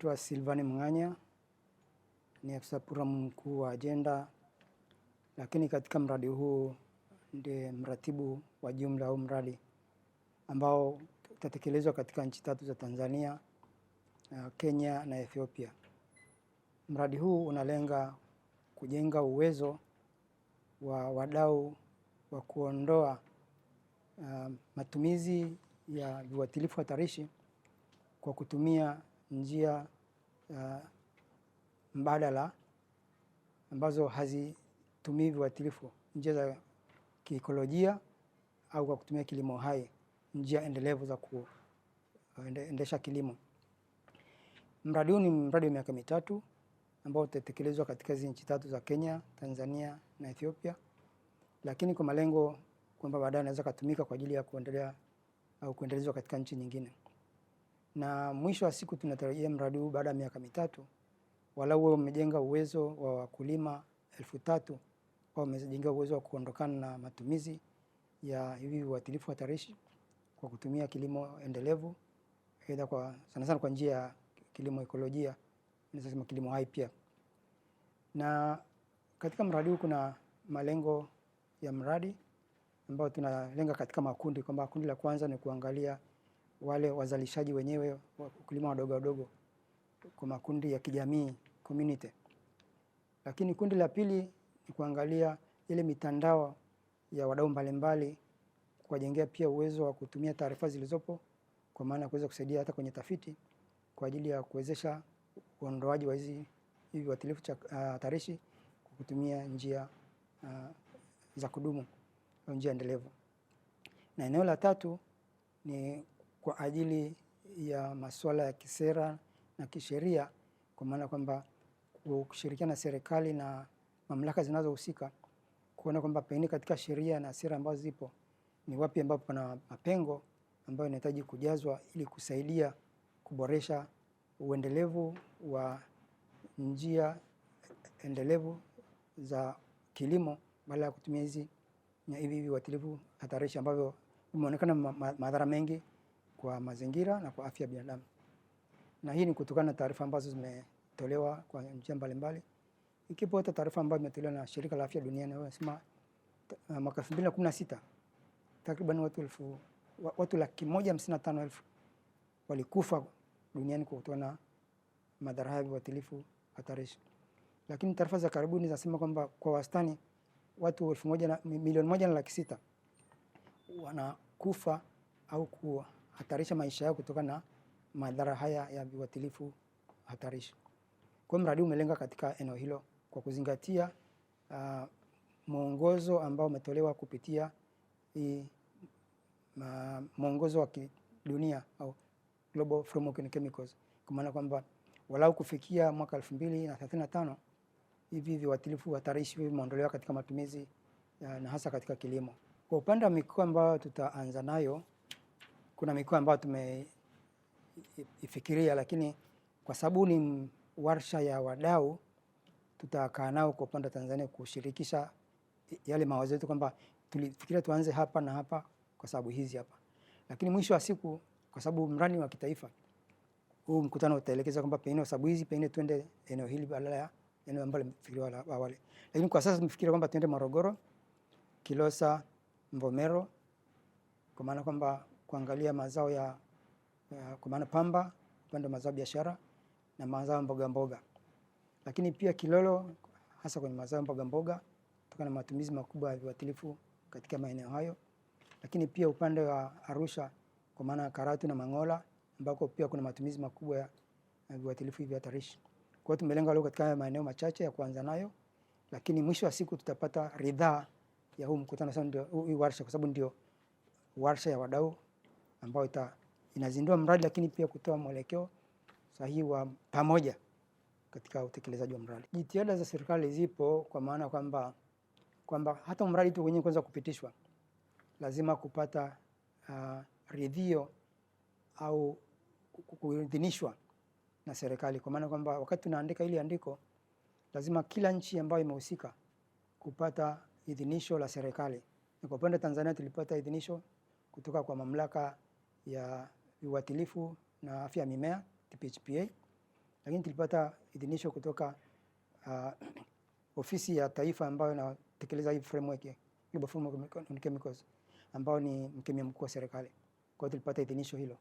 Naitwa Silvani Mng'anya, ni afisa programu mkuu wa Agenda, lakini katika mradi huu ndiye mratibu wa jumla au mradi ambao utatekelezwa katika nchi 3 za Tanzania, Kenya na Ethiopia. Mradi huu unalenga kujenga uwezo wa wadau wa kuondoa matumizi ya viuatilifu hatarishi kwa kutumia njia mbadala ambazo hazitumii viuatilifu, njia za kiikolojia au kwa kutumia kilimo hai, njia endelevu za kuendesha kilimo. Mradi huu ni mradi wa miaka 3 ambao utatekelezwa katika hizi nchi 3 za Kenya, Tanzania na Ethiopia, lakini kwa malengo kwamba baadaye inaweza kutumika kwa ajili ya kuendelea au kuendelezwa katika nchi nyingine. Na mwisho wa siku tunatarajia mradi huu baada ya miaka 3 walau umejenga uwezo wa wakulima 3,000 au umejenga uwezo wa kuondokana na matumizi ya hivi viuatilifu hatarishi kwa kutumia kilimo endelevu, aidha kwa sana kwa njia ya kilimo ekolojia, nasema kilimo hai pia. Na katika mradi huu kuna malengo ya mradi ambao tunalenga katika makundi, kwamba kundi la kwanza ni kuangalia wale wazalishaji wenyewe wakulima wadogo kwa makundi ya kijamii, community. Lakini kundi la pili ni kuangalia ile mitandao ya wadau mbalimbali, kuwajengea pia uwezo wa kutumia taarifa zilizopo, kwa maana kuweza kusaidia hata kwenye tafiti kwa ajili ya kuwezesha uondoaji wa hivi viuatilifu hatarishi kwa kutumia njia za kudumu au njia endelevu. Na eneo la tatu ni kwa ajili ya masuala ya kisera na kisheria, kwa maana kwamba kushirikiana na serikali na mamlaka zinazohusika kuona kwamba pengine katika sheria na sera ambazo zipo ni wapi ambapo pana mapengo ambayo yanahitaji kujazwa ili kusaidia kuboresha uendelevu wa njia endelevu za kilimo badala ya kutumia hivi viuatilifu hatarishi ambavyo vimeonekana madhara mengi kwa mazingira na kwa afya ya binadamu. Na hii ni kutokana na taarifa ambazo zimetolewa kwa njia mbalimbali. Ikipo hata taarifa ambayo imetolewa na Shirika la Afya Duniani wanasema mwaka 2016 takriban watu 155,000 walikufa duniani kutokana na madhara ya viuatilifu hatarishi. Lakini taarifa za karibuni zinasema kwamba kwa wastani watu 1,600,000 wanakufa au kuhatarisha maisha yao kutokana na madhara haya ya viuatilifu hatarishi. Kwa mradi umelenga katika eneo hilo kwa kuzingatia mwongozo ambao umetolewa kupitia mwongozo wa kidunia au Global Framework on Chemicals, kwa maana kwamba walau kufikia mwaka 2035 hivi viuatilifu hatarishi vimeondolewa katika matumizi na hasa katika kilimo. Kwa upande wa mikoa ambayo tutaanza nayo, kuna mikoa ambayo tumeifikiria, lakini kwa sababu ni warsha ya wadau, tutakaa nao kwa upande wa Tanzania kushirikisha yale mawazo yetu kwamba tulifikiria tuanze hapa na hapa kwa sababu hizi hapa. Lakini mwisho wa siku, kwa sababu mradi wa kitaifa, huu mkutano utaelekeza kwamba pengine sababu hizi pengine twende eneo hili badala ya eneo ambalo limefikiriwa awali. Lakini kwa sasa tumefikiria kwamba twende Morogoro, Kilosa, Mvomero, kwa maana kwamba kuangalia mazao ya kwa maana pamba, upande wa mazao biashara na mazao mboga mboga. Lakini pia Kilolo hasa kwenye mazao mboga mboga kutokana na matumizi makubwa ya viuatilifu katika maeneo hayo. Lakini pia upande wa Arusha kwa maana Karatu na Mangola ambako pia kuna matumizi makubwa ya viuatilifu hivi hatarishi. Kwa hiyo tumelenga leo katika maeneo machache ya kuanza nayo, lakini mwisho wa siku tutapata ridhaa ya huu mkutano sasa, ndio hii warsha, kwa sababu ndio warsha ya wadau ambao inazindua mradi, lakini pia kutoa mwelekeo sahihi wa pamoja katika utekelezaji wa mradi. Jitihada za serikali zipo, kwa maana kwamba hata mradi tu wenyewe kwanza kupitishwa lazima kupata ridhio au kuidhinishwa na serikali, kwa maana kwamba wakati tunaandika ile andiko lazima kila nchi ambayo imehusika kupata idhinisho la serikali. Na kwa upande wa Tanzania tulipata idhinisho kutoka kwa mamlaka ya viuatilifu na afya ya mimea TPHPA, lakini tulipata idhinisho kutoka ofisi ya taifa ambayo inatekeleza hii framework, Global Framework on Chemicals, ambao ni mkemia mkuu wa serikali. Kwa hiyo tulipata idhinisho hilo.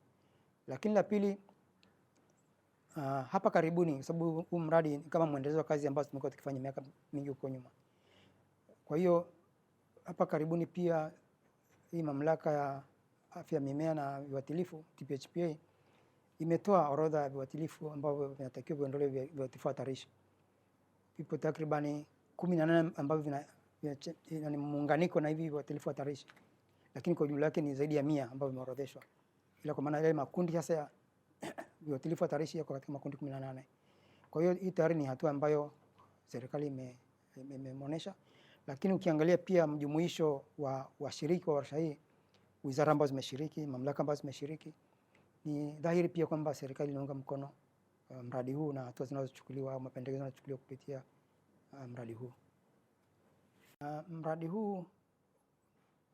Lakini la pili, hapa karibuni, kwa sababu huu mradi ni kama muendelezo wa kazi ambazo tumekuwa tukifanya miaka mingi huko nyuma. Kwa hiyo hapa karibuni pia hii mamlaka ya afya ya mimea na viuatilifu TPHPA imetoa orodha ya viuatilifu ambavyo vinatakiwa viondolewe, viuatilifu hatarishi. Vipo takribani 18 ambavyo vina muunganiko na hivi viuatilifu hatarishi, lakini kwa jumla yake ni zaidi ya 100 ambavyo vimeorodheshwa, ila kwa maana ile makundi sasa ya viuatilifu hatarishi yako katika makundi 18. Kwa hiyo hii tayari ni hatua ambayo serikali imeonyesha, lakini ukiangalia pia mjumuisho wa washiriki wa warsha hii, wizara ambazo zimeshiriki, mamlaka ambazo zimeshiriki, ni dhahiri pia kwamba serikali inaunga mkono mradi huu na hatua zinazochukuliwa au mapendekezo yanayochukuliwa kupitia mradi huu. Mradi huu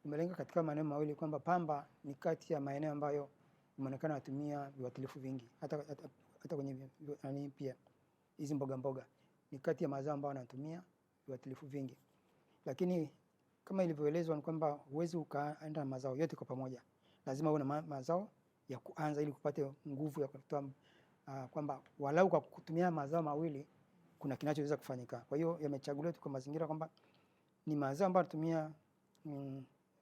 umelenga katika maeneo mawili, kwamba pamba ni kati ya maeneo ambayo imeonekana yatumia viuatilifu vingi, hata kwenye pia hizi mboga ni kati ya mazao ambayo yanatumia viuatilifu vingi. Lakini kama ilivyoelezwa ni kwamba huwezi ukaenda na mazao yote kwa pamoja, lazima uwe na mazao ya kuanza ili kupate nguvu ya kutoa, kwamba walau kwa kutumia mazao mawili kuna kinachoweza kufanyika. Kwa hiyo yamechaguliwa kwa mazingira kwamba ni mazao ambayo yanatumia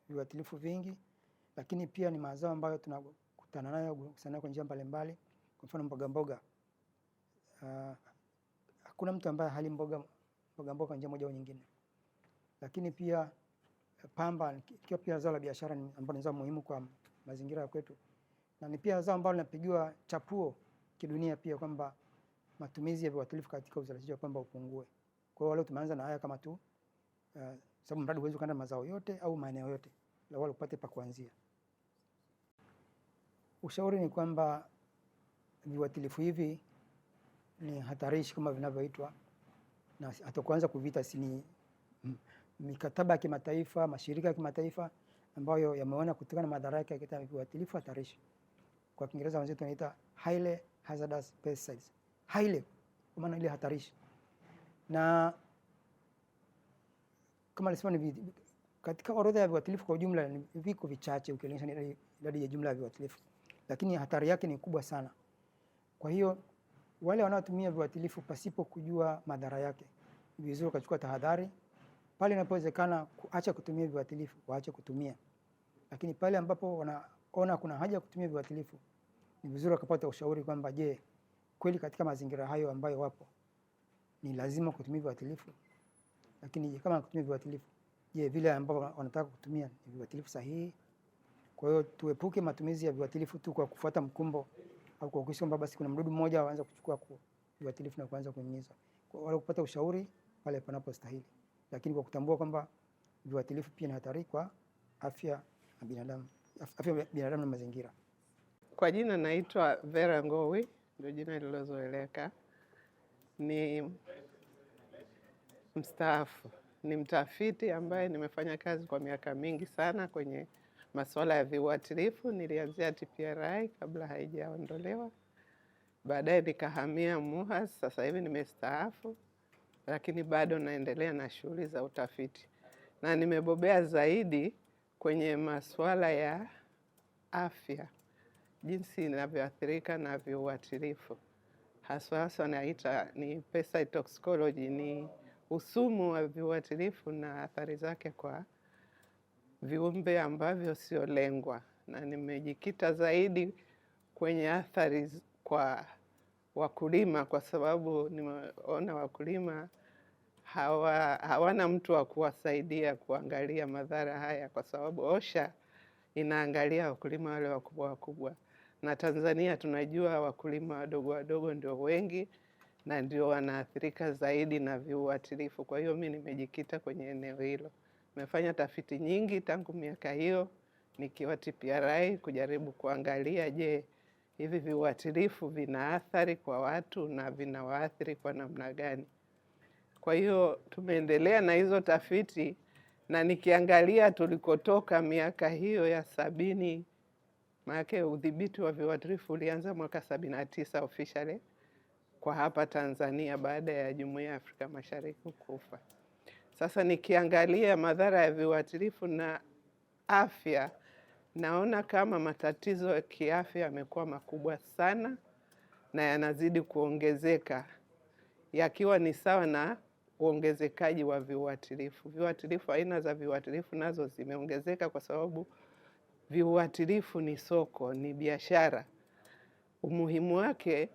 viuatilifu vingi, lakini pia ni mazao ambayo tunakutana nayo kwa njia mbalimbali. Kwa mfano mboga, hakuna mtu ambaye hali mboga kwa njia moja au nyingine. Lakini pia pamba ikiwa pia zao la biashara ambalo ni zao muhimu kwa mazingira ya kwetu, na ni pia zao ambalo linapigiwa chapuo kidunia pia, kwamba matumizi ya viuatilifu katika uzalishaji wa pamba upungue. Kwa hiyo leo tumeanza na haya kama tu sababu mradi huwezi kwenda mazao yote au maeneo yote, la wale upate pa kuanzia. Ushauri ni kwamba viuatilifu hivi ni hatarishi kama vinavyoitwa, na hatakuanza kuvita sini mikataba ya kimataifa, mashirika ya kimataifa ambayo yameona kutokana na madhara yake ya viuatilifu hatarishi. Kwa Kiingereza wenzetu wanaita highly hazardous pesticides. Highly kwa maana ile hatarishi. Na kama nilisema ni katika orodha ya viuatilifu kwa ujumla ni viko vichache ukilinganisha na idadi ya jumla ya viuatilifu, lakini hatari yake ni kubwa sana. Kwa hiyo wale wanaotumia viuatilifu pasipo kujua madhara yake, ni vizuri kuchukua tahadhari. Pale inapowezekana kuacha kutumia viuatilifu, waache kutumia. Lakini pale ambapo wanaona kuna haja ya kutumia viuatilifu, ni vizuri wakapata ushauri kwamba je, kweli katika mazingira hayo ambayo wapo ni lazima kutumia viuatilifu? Lakini kama kutumia viuatilifu, je, vile ambavyo wanataka kutumia ni viuatilifu sahihi? Kwa hiyo tuepuke matumizi ya viuatilifu tu kwa kufuata mkumbo au kwa kuhisi kwamba basi kuna mdudu mmoja aanze kuchukua viuatilifu na kuanza kunyunyiza. Wala kupata ushauri pale panapostahili, lakini kwa kutambua kwamba viuatilifu pia ni hatari kwa afya ya binadamu na mazingira. Kwa jina naitwa Vera Ngowi, ndio jina lililozoeleka. Ni mstaafu, ni mtafiti ambaye nimefanya kazi kwa miaka mingi sana kwenye masuala ya viuatilifu. Nilianzia TPRI kabla haijaondolewa, baadaye nikahamia MUHAS. Sasa hivi nimestaafu, lakini bado naendelea na shughuli za utafiti, na nimebobea zaidi kwenye masuala ya afya, jinsi inavyoathirika na viuatilifu. Haswa naita ni pesticide toxicology, ni usumu wa viuatilifu na athari zake kwa viumbe ambavyo sio lengwa, na nimejikita zaidi kwenye athari kwa wakulima, kwa sababu nimeona wakulima hawana mtu wa kuwasaidia kuangalia madhara haya, kwa sababu OSHA inaangalia wakulima wale wakubwa, na Tanzania tunajua wakulima wadogo ndio wengi na ndio wanaathirika zaidi na viuatilifu. Kwa hiyo mimi nimejikita kwenye eneo hilo. Nimefanya tafiti nyingi tangu miaka hiyo nikiwa TPRI kujaribu kuangalia, je, hivi viuatilifu vina athari kwa watu na vinawaathiri kwa namna gani? Kwa hiyo tumeendelea na hizo tafiti, na nikiangalia tulikotoka miaka hiyo ya 70, maana udhibiti wa viuatilifu ulianza mwaka 79 officially kwa hapa Tanzania baada ya Jumuiya ya Afrika Mashariki kufa. Sasa nikiangalia madhara ya viuatilifu na afya, naona kama matatizo ya kiafya yamekuwa makubwa sana na yanazidi kuongezeka, yakiwa ni sawa na uongezekaji wa viuatilifu. Viuatilifu, aina za viuatilifu nazo zimeongezeka kwa sababu viuatilifu ni soko, ni biashara. Umuhimu wake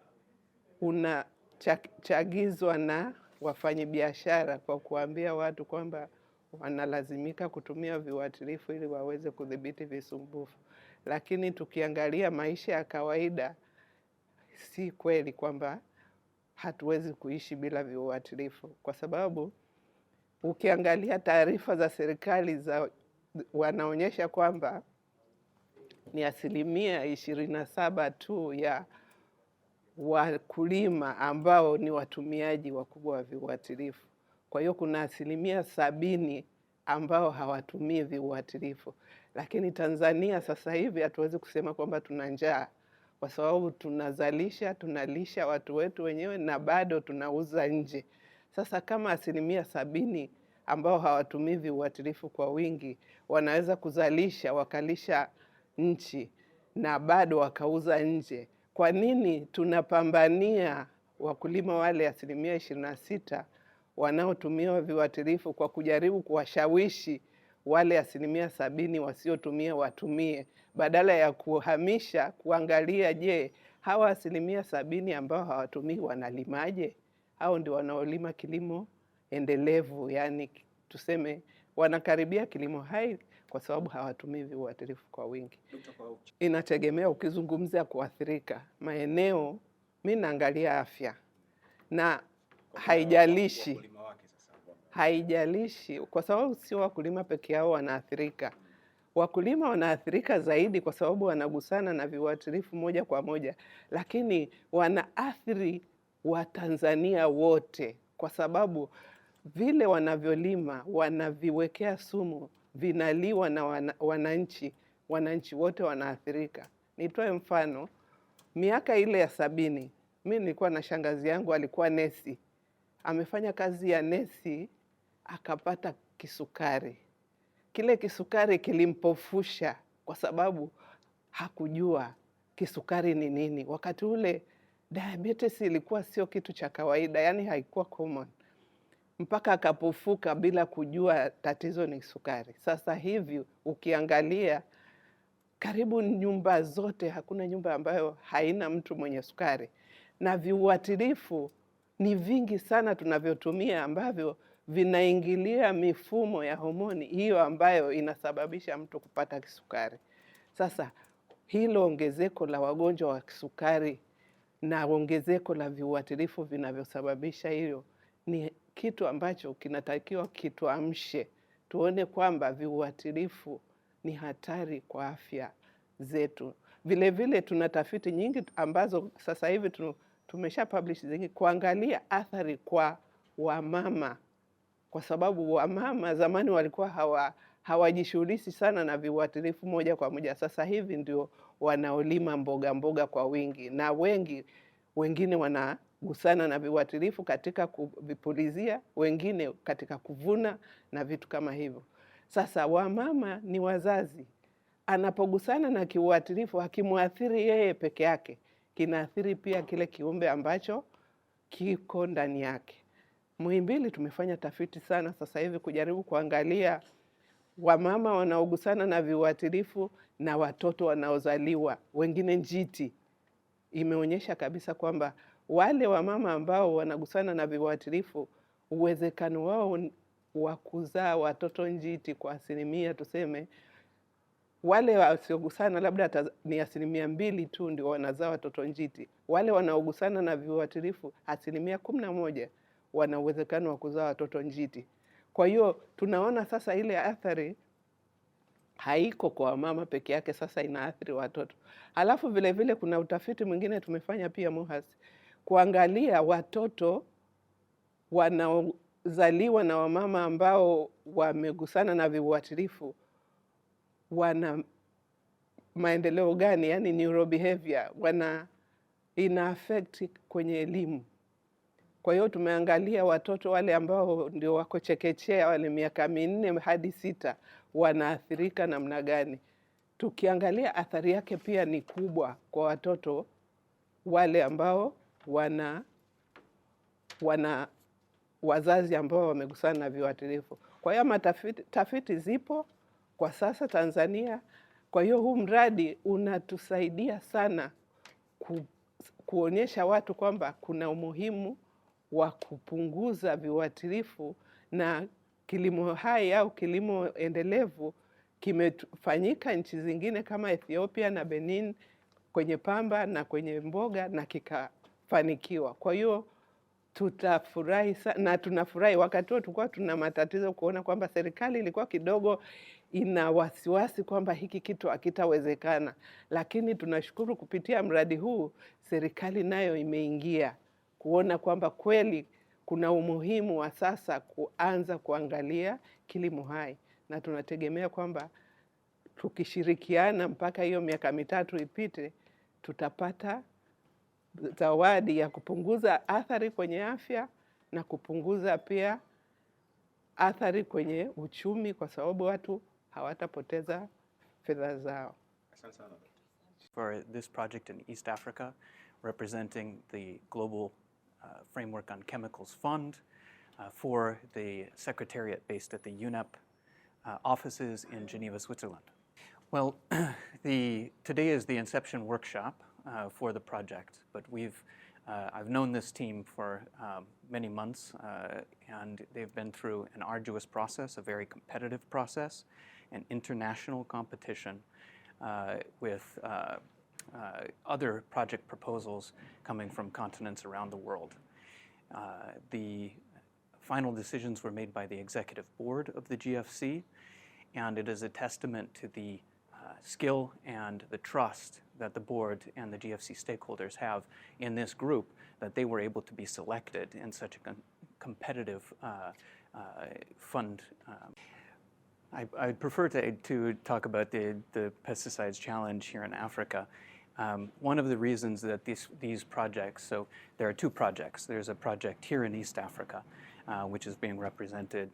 unachagizwa na wafanyabiashara kwa kuambia watu kwamba wanalazimika kutumia viuatilifu ili waweze kudhibiti visumbufu. Lakini tukiangalia maisha ya kawaida, si kweli kwamba hatuwezi kuishi bila viuatilifu, kwa sababu ukiangalia taarifa za serikali wanaonyesha kwamba ni 27% tu ya wakulima ambao ni watumiaji wakubwa wa viuatilifu. Kwa hiyo kuna 70% ambao hawatumii viuatilifu. Lakini Tanzania sasa hivi hatuwezi kusema kwamba tuna njaa, kwa sababu tunalisha watu wetu wenyewe na bado tunauza nje. Sasa kama 70% ambao hawatumii viuatilifu kwa wingi wanaweza kuzalisha wakalisha nchi na bado wakauza nje, kwa nini tunapambania wakulima wale 26% wanaotumia viuatilifu kwa kujaribu kuwashawishi wale 70% wasiotumia watumie, badala ya kuhamisha kuangalia, je, hawa 70% ambao hawatumii wanalimaje? Hao ndio wanaolima kilimo endelevu, yani tuseme wanakaribia kilimo hai kwa sababu hawatumii viuatilifu kwa wingi. Inategemea, ukizungumzia kuathirika maeneo, mimi naangalia afya na haijalishi kwa sababu sio wakulima peke yao wanaathirika. Wakulima wanaathirika zaidi kwa sababu wanagusana na viuatilifu moja kwa moja, lakini wanaathiri Watanzania wote kwa sababu vile wanavyolima wanaviwekea sumu, vinaliwa na wananchi wote wanaathirika. Nitoe mfano, miaka ile ya 70, mimi nilikuwa na shangazi yangu alikuwa nesi. Amefanya kazi ya nesi akapata kisukari. Kile kisukari kilimpofusha kwa sababu hakujua kisukari ni nini. Wakati ule diabetes ilikuwa sio kitu cha kawaida, yani haikuwa common. Mpaka akapofuka bila kujua tatizo ni sukari. Sasa hivi ukiangalia karibu nyumba zote, hakuna nyumba ambayo haina mtu mwenye sukari. Na viuatilifu ni vingi sana tunavyotumia ambavyo vinaingilia mifumo ya homoni hiyo ambayo inasababisha mtu kupata kisukari. Sasa hilo ongezeko la wagonjwa wa kisukari na ongezeko la viuatilifu vinavyosababisha hiyo ni kitu ambacho kinatakiwa kituamshe, tuone kwamba viuatilifu ni hatari kwa afya zetu. Vile vile tuna tafiti nyingi ambazo sasa hivi tumesha publish zingi kuangalia athari kwa wamama, kwa sababu wamama zamani walikuwa hawajishughulishi sana na viuatilifu moja kwa moja. Sasa hivi ndio wanaolima mboga kwa wingi, na wengine wanagusana na viuatilifu katika kuvipulizia, wengine katika kuvuna na vitu kama hivyo. Sasa wamama ni wazazi, anapogusana na kiuatilifu hakimuathiri yeye peke yake, kinaathiri pia kile kiumbe ambacho kiko ndani yake. Muhimbili tumefanya tafiti sana sasa hivi kujaribu kuangalia wamama wanaogusana na viuatilifu na watoto wanaozaliwa, wengine njiti. Imeonyesha kabisa kwamba wale wamama ambao wanagusana na viuatilifu, uwezekano wao wa kuzaa watoto njiti kwa 2%, tuseme wale wasiogusana labda ni 2% tu ndio wanazaa watoto njiti. Wale wanaogusana na viuatilifu 11% wana uwezekano wa kuzaa watoto njiti. Kwa hiyo tunaona sasa ile athari haiko kwa mama peke yake, sasa inaathiri watoto. Halafu vile vile kuna utafiti mwingine tumefanya pia MUHAS kuangalia watoto wanaozaliwa na wamama ambao wamegusana na viuatilifu wana maendeleo gani, yani neurobehavior, ina affect kwenye elimu. Kwa hiyo tumeangalia watoto wale ambao ndio wako chekechea, wale miaka 4 hadi 6 wanaathirika namna gani. Tukiangalia athari yake pia ni kubwa kwa watoto wale ambao wana wazazi ambao wamegusana na viuatilifu. Kwa hiyo tafiti zipo kwa sasa Tanzania. Kwa hiyo huu mradi unatusaidia sana kuonyesha watu kwamba kuna umuhimu wa kupunguza viuatilifu, na kilimo hai au kilimo endelevu kimefanyika nchi zingine kama Ethiopia na Benin kwenye pamba na kwenye mboga na kikafanikiwa. Kwa hiyo tutafurahi na tunafurahi. Wakati huo tulikuwa tuna matatizo kuona kwamba serikali ilikuwa kidogo ina wasiwasi kwamba hiki kitu hakitawezekana, lakini tunashukuru kupitia mradi huu serikali nayo imeingia kuona kwamba kweli kuna umuhimu wa sasa kuanza kuangalia kilimo hai, na tunategemea kwamba tukishirikiana mpaka hiyo miaka 3 ipite, tutapata zawadi ya kupunguza athari kwenye afya na kupunguza pia athari kwenye uchumi, kwa sababu watu hawatapoteza fedha zao. For this project in East Africa, representing the Global Framework on Chemicals Fund for the Secretariat based at the UNEP offices in Geneva, Switzerland. Well, today is the inception workshop for the project, but I've known this team for many months, and they've been through an arduous process, a very competitive process, an international competition with other project proposals coming from continents around the world. The final decisions were made by the executive board of the GFC, and it is a testament to the skill and the trust that the board and the GFC stakeholders have in this group that they were able to be selected in such a competitive fund. I'd prefer to talk about the pesticides challenge here in Africa. One of the reasons that these projects, so there are 2 projects. There's a project here in East Africa, which is being represented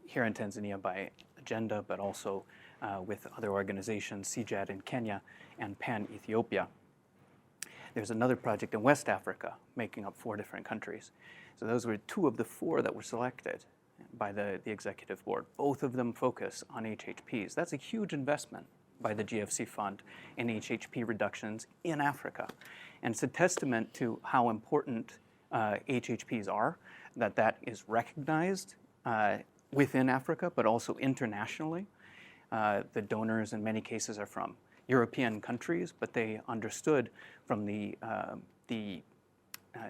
here in Tanzania by Agenda, but also with other organizations, CJAD in Kenya and PAN Ethiopia. There's another project in West Africa, making up 4 different countries. So those were 2 of the 4 that were selected by the executive board. Both of them focus on HHPs. That's a huge investment by the GFC Fund in HHP reductions in Africa. And it's a testament to how important HHPs are, that is recognized within Africa, but also internationally. The donors in many cases are from European countries, but they understood from the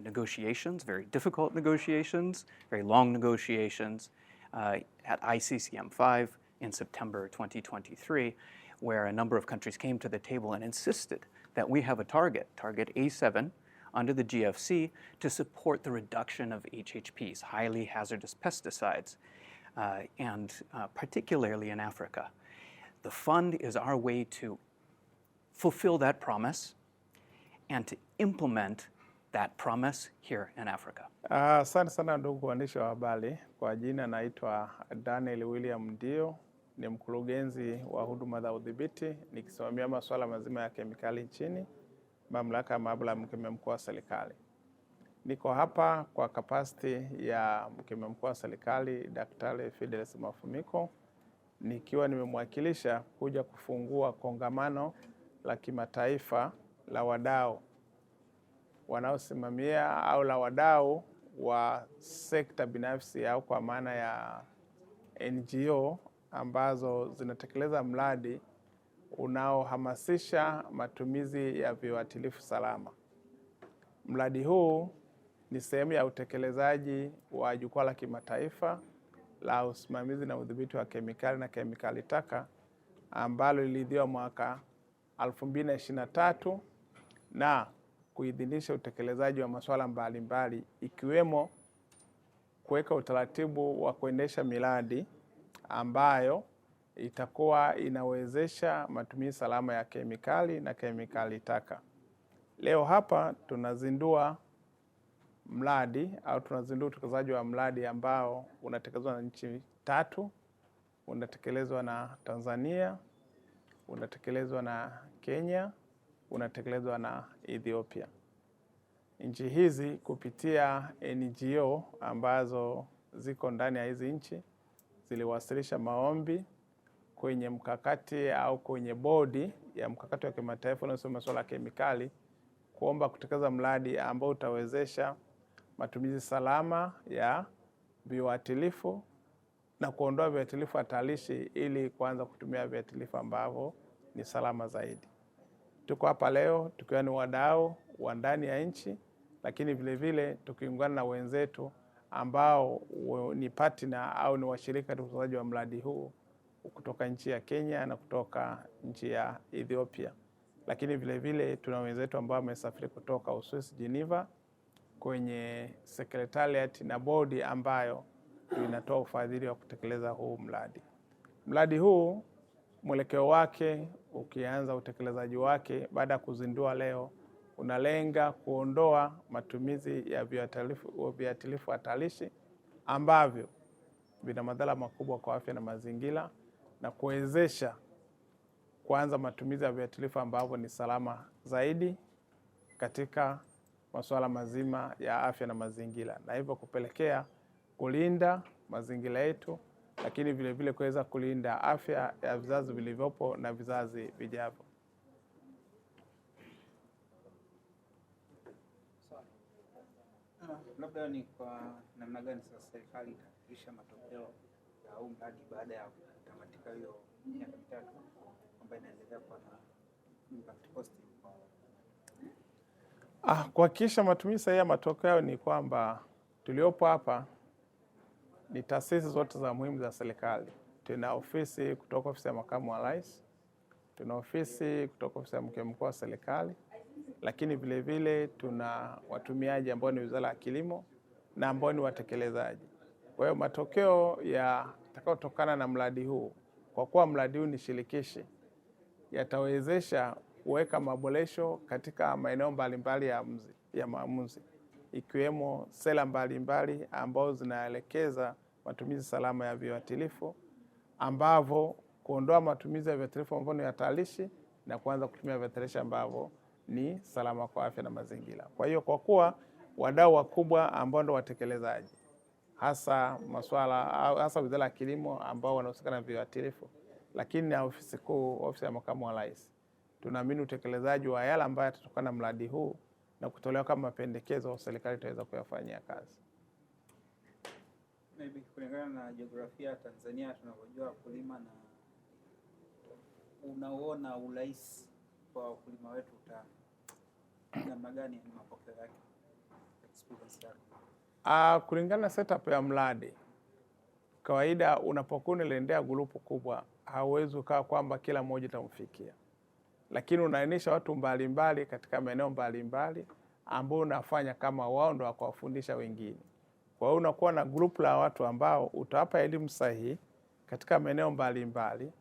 negotiations, very difficult negotiations, very long negotiations at ICCM5 in September 2023, where a number of countries came to the table and insisted that we have a target A7 under the GFC to support the reduction of HHPs, highly hazardous pesticides, and particularly in Africa. The fund is our way to fulfill that promise and to implement that promise here in Africa. Asante sana ndugu waandishi wa habari. Kwa jina naitwa Daniel William Ndio, ni mkurugenzi wa huduma za udhibiti nikisimamia masuala mazima ya kemikali nchini Mamlaka ya Maabara ya Mkemia Mkuu wa Serikali. Niko hapa kwa capacity ya Mkemia Mkuu wa Serikali Daktari Fidelis Mafumiko, nikiwa nimemwakilisha kuja kufungua kongamano la kimataifa la wadau wanaosimamia au la wadau wa sekta binafsi au kwa maana ya NGO ambazo zinatekeleza mradi unaohamasisha matumizi ya viuatilifu salama. Mradi huu ni sehemu ya utekelezaji wa jukwaa la kimataifa la usimamizi na udhibiti wa kemikali na kemikali taka ambalo liliidhinishwa mwaka 2023 na kuidhinisha utekelezaji wa masuala mbalimbali ikiwemo kuweka utaratibu wa kuendesha miradi ambayo itakuwa inawezesha matumizi salama ya kemikali na kemikali taka. Leo hapa tunazindua mradi au tunazindua utekelezaji wa mradi ambao unatekelezwa na nchi 3, unatekelezwa na Tanzania, unatekelezwa na Kenya, unatekelezwa na Ethiopia. Nchi hizi kupitia NGO ambazo ziko ndani ya hizi nchi ziliwasilisha maombi kwenye mkakati au kwenye bodi ya mkakati wa kimataifa unaohusu masuala ya kemikali kuomba kutekeleza mradi ambao utawezesha matumizi salama ya viuatilifu na kuondoa viuatilifu hatarishi ili kuanza kutumia viuatilifu ambavyo ni salama zaidi. Tuko hapa leo tukiwa ni wadau wa ndani ya nchi, lakini vile vile tukiungana na wenzetu ambao ni partner au ni washirika katika utekelezaji wa mradi huu kutoka nchi ya Kenya na kutoka nchi ya Ethiopia. Lakini vile vile tuna wenzetu ambao wamesafiri kutoka Uswisi Geneva kwenye secretariat na bodi ambayo inatoa ufadhili wa kutekeleza huu mradi. Mradi huu mwelekeo wake ukianza utekelezaji wake baada ya kuzindua leo unalenga kuondoa matumizi ya viuatilifu hatarishi ambavyo vina madhara makubwa kwa afya na mazingira na kuwezesha kuanza matumizi ya viuatilifu ambavyo ni salama zaidi katika masuala mazima ya afya na mazingira, na hivyo kupelekea kulinda mazingira yetu, lakini vile vile kuweza kulinda afya ya vizazi vilivyopo na vizazi vijavyo. Labda ni kwa namna gani sasa serikali itahakikisha matokeo ya huu mradi baada ya kutamatika hiyo miaka 3 ambayo inaendelea kwa na impact positive? Kuhakikisha matumizi sahihi ya matokeo ni kwamba tuliopo hapa ni taasisi zote za muhimu za serikali. Tuna ofisi kutoka ofisi ya makamu wa rais, tuna ofisi kutoka ofisi ya mkuu wa serikali, lakini vile vile tuna watumiaji ambao ni Wizara ya Kilimo na ambao ni watekelezaji. Kwa hiyo matokeo yatakayotokana na mradi huu, kwa kuwa mradi huu ni shirikishi, yatawezesha kuweka maboresho katika maeneo mbalimbali ya maamuzi, ikiwemo sera mbalimbali ambazo zinaelekeza matumizi salama ya viuatilifu, ambavyo kuondoa matumizi ya viuatilifu ambavyo ni hatarishi na kuanza kutumia viuatilifu ambavyo ni salama kwa afya na mazingira. Kwa hiyo kwa kuwa wadau wakubwa ambao ndio watekelezaji, hasa Wizara ya Kilimo ambao wanahusika na viuatilifu, lakini na ofisi kuu, ofisi ya makamu wa rais, tunaamini utekelezaji wa yale ambayo yatatokana na mradi huu na kutolewa kama mapendekezo, serikali itaweza kuyafanyia kazi. Maybe kulingana na jiografia ya Tanzania tunavyojua kulima, na unaona urahisi kwa wakulima wetu namna gani ni mapokeo yake, experience yake? Kulingana na setup ya mradi, kawaida unapokuwa unaendea grupu kubwa hauwezi ukawa kwamba kila mmoja itamfikia, lakini unaainisha watu mbalimbali katika maeneo mbalimbali ambao unafanya kama wao ndio wakawafundisha wengine. Kwa hiyo unakuwa na grupu la watu ambao utawapa elimu sahihi katika maeneo mbalimbali,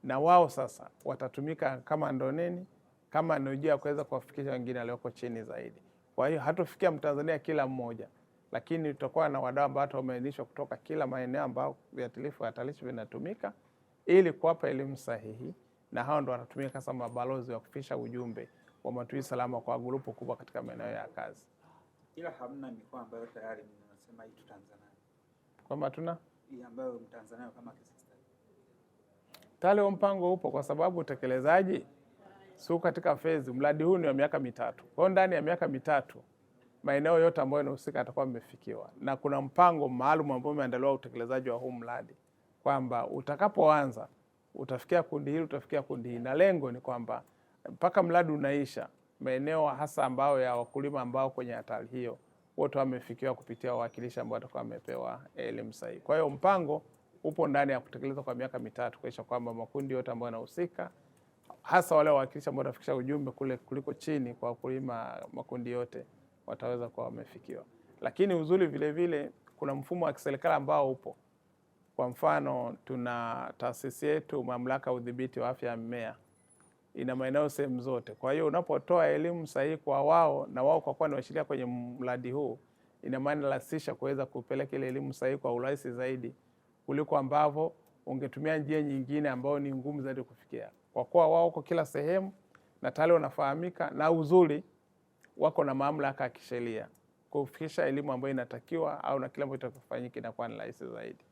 na wao sasa watatumika kama ndoneni, kama njia kuweza kuwafikisha wengine walioko chini zaidi. Kwa hiyo hatofikia Mtanzania kila mmoja, lakini tutakuwa na wadau ambao wameainishwa kutoka kila maeneo ambao viuatilifu hatarishi vinatumika ili kuwapa elimu sahihi, na hao ndio wanatumika kama mabalozi wa kufikisha ujumbe wa matumizi salama kwa grupu kubwa katika maeneo ya kazi. Ila hamna mikoa ambayo tayari mnasema hii Tanzania, kwamba tuna hii ambayo Mtanzania kama kisista tale mpango upo, kwa sababu utekelezaji sio katika phase. Mradi huu ni wa miaka 3. Kwa hiyo ndani ya miaka 3 maeneo yote ambayo yanahusika yatakuwa yamefikiwa, na kuna mpango maalum ambao umeandaliwa utekelezaji wa huu mradi, kwamba utakapoanza utafikia kundi hili, utafikia kundi hili, na lengo ni kwamba mpaka mradi unaisha maeneo hasa ambao ya wakulima ambao kwenye hatari hiyo wote wamefikiwa kupitia wawakilishi ambao watakuwa wamepewa elimu sahihi. Kwa hiyo mpango upo ndani ya kutekelezwa kwa miaka 3 kuhakikisha kwamba makundi yote ambayo yanahusika, hasa wale wawakilishi ambao watafikisha ujumbe kule kuliko chini kwa wakulima, makundi yote wataweza kuwa wamefikiwa. Lakini uzuri vile vile kuna mfumo wa kiserikali ambao upo. Kwa mfano, tuna taasisi yetu Mamlaka ya Udhibiti wa Afya ya Mimea, ina maeneo sehemu zote. Kwa hiyo unapotoa elimu sahihi kwa wao, na wao kwa kuwa ni washirika kwenye mradi huu, ina maana inarahisisha kuweza kupeleka ile elimu sahihi kwa urahisi zaidi kuliko ambavyo ungetumia njia nyingine ambayo ni ngumu zaidi kufikia. Kwa kuwa wao wako kila sehemu na tayari wanafahamika, na uzuri wako na mamlaka ya kisheria kufikisha elimu ambayo inatakiwa au na kile ambacho kitakufanyika inakuwa ni rahisi zaidi.